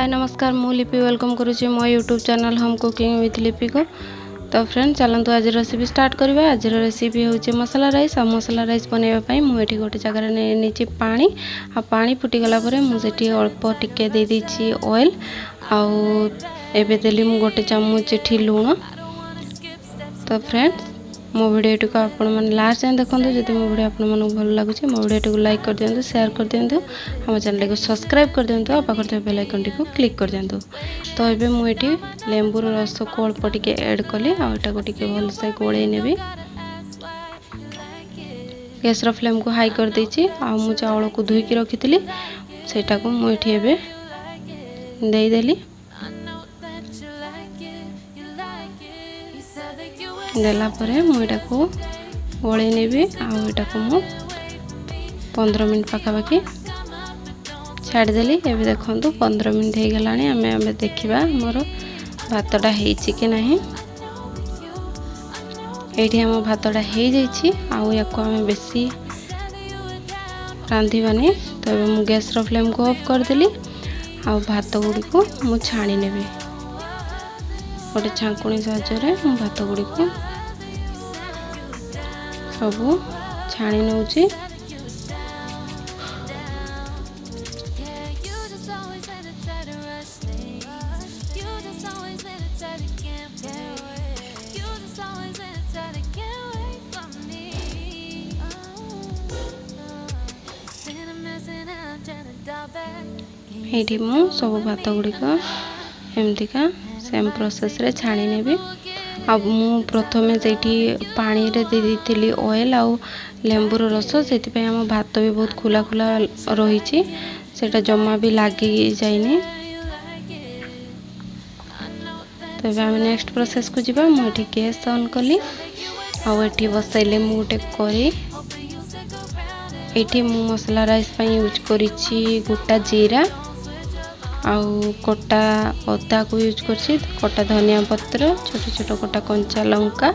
हाय नमस्कार मु लिपि वेलकम करुच्ची मो YouTube channel home cooking with लिपि को। तो फ्रेंड चलतु आज रेसिपी स्टार्ट करवा। आज रेसिपी हूँ मसला राइस। और मसला राइस बनवाई मुझे गोटे जगार नहीं पानी आ पानी फुटीगला मुझे अल्प टिके दे देती ऑयल आबे देली मु गोटे चामच एठी लुण। तो फ्रेंड्स मो वीडियो को आपण मैंने लास्ट जाए देखो जब मो वीडियो आप भल लगे मो वीडियो को लाइक कर दिंतु, शेयर कर दिंतु, हम चैनल को सब्सक्राइब कर दिंतु और पाखर बेल आइकन टी को क्लिक कर दिंतु। तो ये मुझे लेंबूर रस को अल्प टिके ऐड कली आटा को टिके भल से गोले नेबी। गैस फ्लेम को हाई कर देछि आ मु चावल को धोई की रखी थी सेटा को मुझे दे देली। देला परे मुझे को गोले नेबी आटा को मु 15 मिनट पाखापाखि छाड़देली। एवं देखो 15 मिनट हो गला आम देखा मोर भातटा हो नहीं। ये आम भातटा हो जाए आम बेसी रांधिबानी। तो ये मुझे गैस फ्लेम को ऑफ करदेली आ भात गुड़ी को मु छाणी नेबी। गोटे छांकुणी साहाय्य भात गुड़ी को सबू छाणी नौची। ये मु सब भात गुड़िक एमतीका सेम प्रोसेस रे छाणी नेबी। अब मु प्रथमे जेठी पानी रे दे देती ऑयल आउ लेंबूर रस से आम भात भी बहुत खुला खुला रही सेटा जमा भी लगी जाइनी। तो आम नेक्स्ट प्रोसेस को जीवा। मुझे गैस ऑन कली आठी बसैले मु गोटे करी ये मु मसला राइस यूज करिछि गोटा जीरा आउ कटा अदा को यूज करछि, कटा धनिया पत्र, छोट छोट कटा कंचा लंका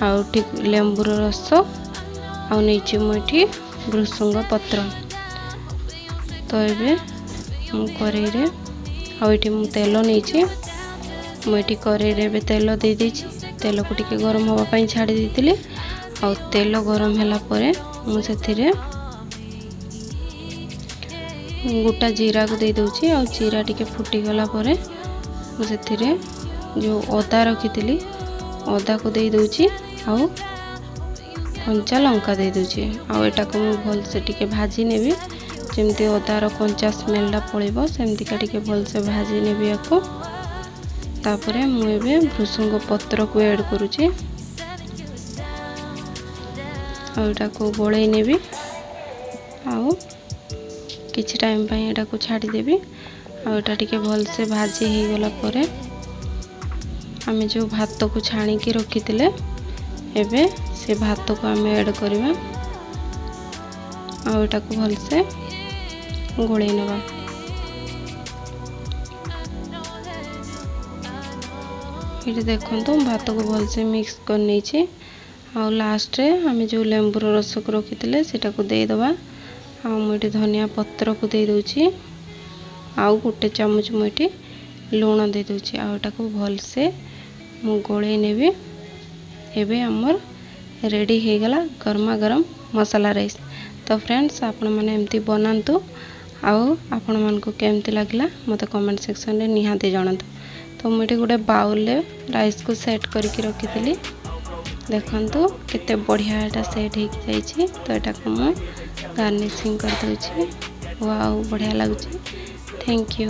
आउ ठीक लेंबूर रस आउ नहीं मुझे भृसंग पत्र। तो ये मु करेई रे आउठी मु तेल नहीं मुझे करेई रे तेल दे देछि। तेल को टिके गरम होगा पाई छाड़ी देतिली आउ तेल गरम होला परे मु सेथिरे गोटा जीरा को दे दूची आ जीरा टिके फुटी गला परे मुझे जो अदा रखी थी अदा को दे दूची आ कंचा लंका दे दूची आटा को मु भल से टिके भाजी नेबी जमती अदार कंचा स्मेलटा पड़ो सेमतिका टिके भल से भाजी नेबी याको। तापरे मुझे भृसंग पत्र को ऐड करुची आटा को गोले नेबी आउ किछि टाइम पे एटा को छाड़ी देबी। आटा टिके भल से भाजी हो गला परे आमे जो भात को छाणी की रखी थिले एबे से भात को आमे ऐड करबा आटा को भल से गोले नबा। ये देखो तो भात को भल से मिक्स कर नहीं छे आ लास्ट रे आमे जो लेंबूर रस को रखी थिले सेटा को दे दबा। मुझे धनिया पत्र को दे दूची आउ गोटे चामच मुझे लुण दे दूची आटा को भल से मु गोले नेबी। एबे हमर रेडी हो गला गरमा गरम मसाला राइस। तो फ्रेंड्स आपण माने एमती बनांतु आउ आपण मन को केमती लागला मते कमेंट सेक्शन रे निहाते जणांतु। तो मुझे गोटे बाउल रे राइस को सेट करके रखी थी देखंतु केते बढ़िया एटा सेट हो जाइए। तो एटा को मु गार्निशिंग कर दूची। वाओ बढ़िया लगुच। Thank you.